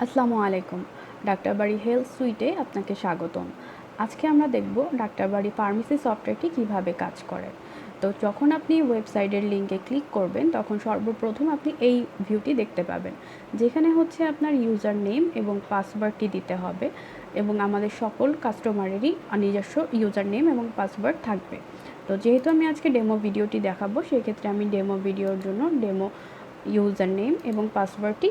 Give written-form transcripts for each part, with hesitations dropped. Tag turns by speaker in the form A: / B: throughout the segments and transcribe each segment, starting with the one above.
A: আসসালামু আলাইকুম। ডাক্তারবাড়ি হেলথ সুইটে আপনাকে স্বাগতম। আজকে আমরা দেখব ডাক্তারবাড়ি ফার্মেসি সফটওয়্যারটি কিভাবে কাজ করে। তো যখন আপনি ওয়েবসাইটের লিঙ্কে ক্লিক করবেন তখন সর্বপ্রথম আপনি এই ভিউটি দেখতে পাবেন, যেখানে হচ্ছে আপনার ইউজার নেম এবং পাসওয়ার্ডটি দিতে হবে এবং আমাদের সকল কাস্টমারেরই নিজস্ব ইউজার নেম এবং পাসওয়ার্ড থাকবে। তো যেহেতু আমি আজকে ডেমো ভিডিওটি দেখাবো, সেক্ষেত্রে আমি ডেমো ভিডিওর জন্য ডেমো ইউজার নেম এবং পাসওয়ার্ডটি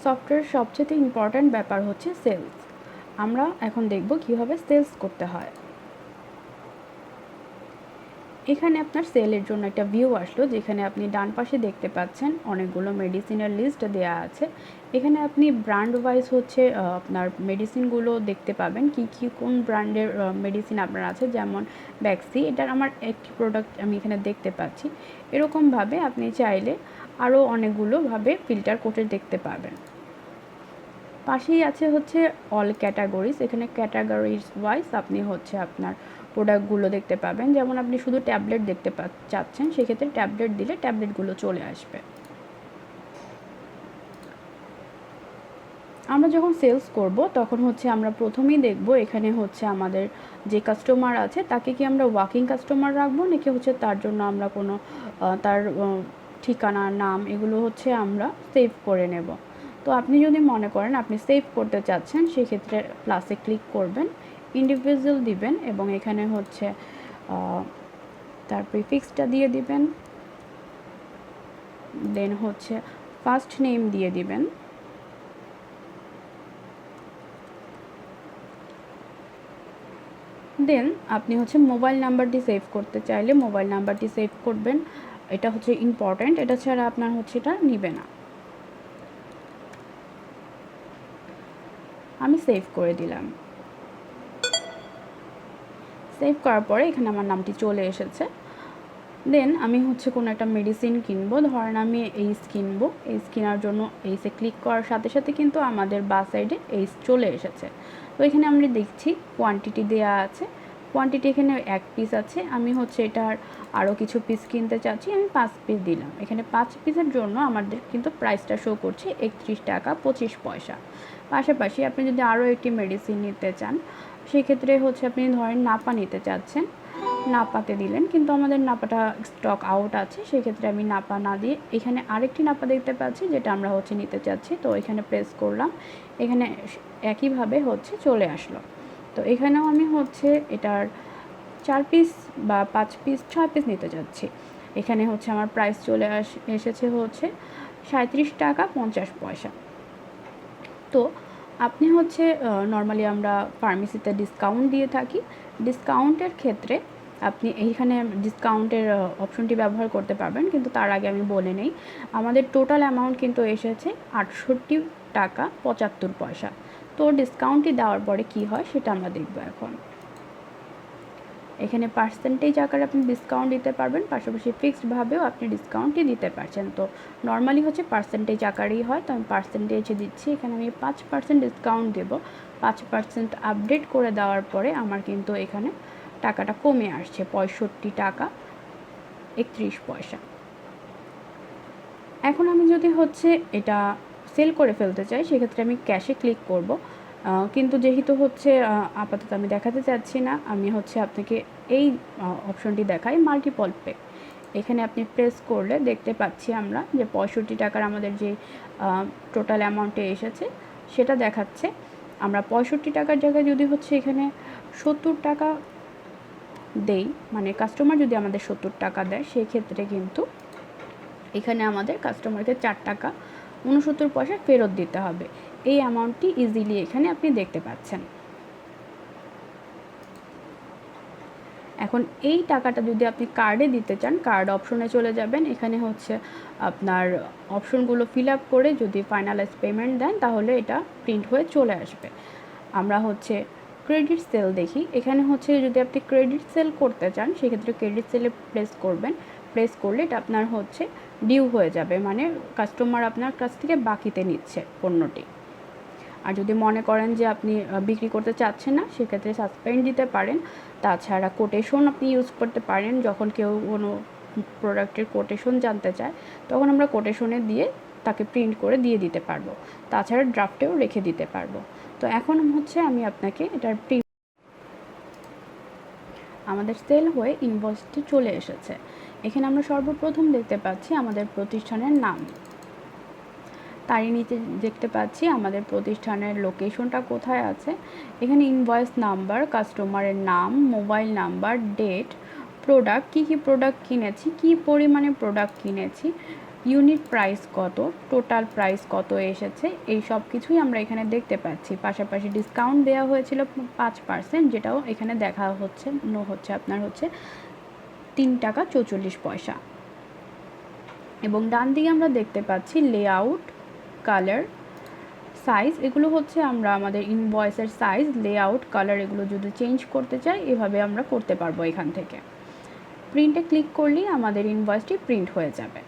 A: সফটওয়্যার সবচেয়ে ইম্পর্ট্যান্ট ব্যাপার হচ্ছে সেলস। আমরা এখন দেখব কিভাবে সেলস করতে হয়। এখানে আপনার সেলের জন্য একটা ভিউ আসলো, যেখানে আপনি ডান পাশে দেখতে পাচ্ছেন অনেকগুলো মেডিসিনের লিস্ট দেওয়া আছে। এখানে আপনি ব্র্যান্ড ওয়াইজ হচ্ছে আপনার মেডিসিনগুলো দেখতে পাবেন, কি কোন ব্র্যান্ডের মেডিসিন আপনার আছে। যেমন ব্যাক্সি, এটার আমার একটি প্রোডাক্ট আমি এখানে দেখতে পাচ্ছি। এরকমভাবে আপনি চাইলে আরও অনেকগুলোভাবে ফিল্টার করে দেখতে পারবেন। পাশেই আছে হচ্ছে অল ক্যাটাগরিজ। এখানে ক্যাটাগরিজ ওয়াইজ আপনি হচ্ছে আপনার প্রোডাক্টগুলো দেখতে পাবেন। যেমন আপনি শুধু ট্যাবলেট দেখতে চাচ্ছেন, সেক্ষেত্রে ট্যাবলেট দিলে ট্যাবলেটগুলো চলে আসবে। আমরা যখন সেলস করব তখন হচ্ছে আমরা প্রথমেই দেখব এখানে হচ্ছে আমাদের যে কাস্টমার আছে তাকে কি আমরা ওয়াকিং কাস্টমার রাখবো, নাকি হচ্ছে তার জন্য আমরা কোনো তার ঠিকানা, নাম এগুলো হচ্ছে আমরা সেভ করে নেব। তো আপনি যদি মনে করেন আপনি সেভ করতে চাচ্ছেন, সেক্ষেত্রে প্লাসে ক্লিক করবেন, ইন্ডিভিজুয়াল দিবেন এবং এখানে হচ্ছে তার প্রিফিক্সটা দিয়ে দিবেন, দেন হচ্ছে ফার্স্ট নেম দিয়ে দিবেন, দেন আপনি হচ্ছে মোবাইল নাম্বারটি সেভ করতে চাইলে মোবাইল নাম্বারটি সেভ করবেন। এটা হচ্ছে ইম্পর্ট্যান্ট, এটা ছাড়া আপনার হচ্ছে এটা নিবে না। আমি সেভ করে দিলাম। সেভ করার পরে এখানে আমার নামটি চলে এসেছে। দেন আমি হচ্ছে কোনো একটা মেডিসিন কিনবো, ধরেন আমি এইস কিনবো। এইস কেনার জন্য এইসে ক্লিক করার সাথে সাথে কিন্তু আমাদের বাঁ সাইডে এইস চলে এসেছে। তো এখানে আমরা দেখছি কোয়ান্টিটি দেওয়া আছে। কোয়ান্টিটি এখানে 1 পিস আছে। আমি হচ্ছে এটার আরও কিছু পিস কিনতে চাচ্ছি, আমি 5 পিস দিলাম। এখানে 5 পিসের জন্য আমাদের কিন্তু প্রাইসটা শো করছে 31 টাকা 25 পয়সা। পাশাপাশি আপনি যদি আরও একটি মেডিসিন নিতে চান, সেক্ষেত্রে হচ্ছে আপনি ধরেন নাপা নিতে চাচ্ছেন, নাপাতে দিলেন, কিন্তু আমাদের নাপাটা স্টক আউট আছে। সেক্ষেত্রে আমি নাপা না দিয়ে এখানে আরেকটি নাপা দেখতে পাচ্ছি, যেটা আমরা হচ্ছে নিতে চাচ্ছি। তো এখানে প্রেস করলাম, এখানে একইভাবে হচ্ছে চলে আসলো। তো এখানেও আমি হচ্ছে এটার 4 পিস বা 5 পিস 6 পিস নিতে চাচ্ছি। এখানে হচ্ছে আমার প্রাইস চলে এসেছে হচ্ছে 37 টাকা 50 পয়সা। তো আপনি হচ্ছে নর্মালি আমরা ফার্মেসিতে ডিসকাউন্ট দিয়ে থাকি। ডিসকাউন্টের ক্ষেত্রে আপনি এইখানে ডিসকাউন্টের অপশনটি ব্যবহার করতে পারবেন, কিন্তু তার আগে আমি বলে নেই আমাদের টোটাল অ্যামাউন্ট কিন্তু এসেছে 68 টাকা 75 পয়সা। তো ডিসকাউন্টটি দেওয়ার পরে কি হয় সেটা আমরা দেখব এখন। এখানে পার্সেন্টেজ আকারে আপনি ডিসকাউন্ট দিতে পারবেন, পাশাপাশি ফিক্সডভাবেও আপনি ডিসকাউন্টটি দিতে পারছেন। তো নর্মালি হচ্ছে পার্সেন্টেজ আকারেই হয়, তো আমি পার্সেন্টেজে দিচ্ছি। এখানে আমি 5% ডিসকাউন্ট দেবো। 5% আপডেট করে দেওয়ার পরে আমার কিন্তু এখানে টাকাটা কমে আসছে 65 টাকা 31 পয়সা। এখন আমি যদি হচ্ছে এটা সেল করে ফেলতে চাই, সেক্ষেত্রে আমি ক্যাশে ক্লিক করব। কিন্তু যেহেতু হচ্ছে আপাতত আমি দেখাতে চাচ্ছি না, আমি হচ্ছে আপনাকে এই অপশনটি দেখাই, মাল্টিপল পে। এখানে আপনি প্রেস করলে দেখতে পাচ্ছি আমরা যে 65 টাকার আমাদের যে টোটাল অ্যামাউন্টে এসেছে সেটা দেখাচ্ছে। আমরা 65 টাকার জায়গায় যদি হচ্ছে এখানে 70 টাকা দেই, মানে কাস্টমার যদি আমাদের 70 টাকা দেয়, সেক্ষেত্রে কিন্তু এখানে আমাদের কাস্টমারকে 4 টাকা 69 পয়সা ফেরত দিতে হবে। এই অ্যামাউন্টটি ইজিলি এখানে আপনি দেখতে পাচ্ছেন। এখন এই টাকাটা যদি আপনি কার্ডে দিতে চান, কার্ড অপশনে চলে যাবেন। এখানে হচ্ছে আপনার অপশনগুলো ফিল আপ করে যদি ফাইনালাইজ পেমেন্ট দেন, তাহলে এটা প্রিন্ট হয়ে চলে আসবে। আমরা হচ্ছে ক্রেডিট সেল দেখি। এখানে হচ্ছে যদি আপনি ক্রেডিট সেল করতে চান, সেক্ষেত্রে ক্রেডিট সেলে প্রেস করবেন। প্রেস করলে এটা আপনার হচ্ছে ডিউ হয়ে যাবে, মানে কাস্টমার আপনার কাছ থেকে বাকিতে নিচ্ছে পণ্যটি। আর যদি মনে করেন যে আপনি বিক্রি করতে চাচ্ছেন না, সেক্ষেত্রে সাসপেন্ড দিতে পারেন। তাছাড়া কোটেশন আপনি ইউজ করতে পারেন, যখন কেউ কোনো প্রোডাক্টের কোটেশন জানতে চায়, তখন আমরা কোটেশনে দিয়ে তাকে প্রিন্ট করে দিয়ে দিতে পারবো। তাছাড়া ড্রাফটেও রেখে দিতে পারবো। তো এখন হচ্ছে আমি আপনাকে এটার প্রিন্ট, আমাদের সেল হয়ে ইনভয়েসটি চলে এসেছে। এখানে আমরা সর্বপ্রথম দেখতে পাচ্ছি আমাদের প্রতিষ্ঠানের নাম, তারই নিচে দেখতে পাচ্ছি আমাদের প্রতিষ্ঠানের লোকেশনটা কোথায় আছে। এখানে ইনভয়েস নাম্বার, কাস্টমারের নাম, মোবাইল নাম্বার, ডেট, প্রোডাক্ট, কী প্রোডাক্ট কিনেছি, কী পরিমাণে প্রোডাক্ট কিনেছি, ইউনিট প্রাইস কত, টোটাল প্রাইস কত এসেছে, এই সব কিছুই আমরা এখানে দেখতে পাচ্ছি। পাশাপাশি ডিসকাউন্ট দেওয়া হয়েছিল 5%, যেটাও এখানে দেখা হচ্ছে আপনার হচ্ছে 3 টাকা 44 পয়সা। এবং ডান দিকে আমরা দেখতে পাচ্ছি লেআউট, কালার, সাইজ। এগুলো হচ্ছে আমরা আমাদের ইনভয়েসের সাইজ, লেআউট, কালার এগুলো যদি চেঞ্জ করতে চাই এভাবে আমরা করতে পারবো। এখান থেকে প্রিন্টে ক্লিক করলেই আমাদের ইনভয়েসটি প্রিন্ট হয়ে যাবে।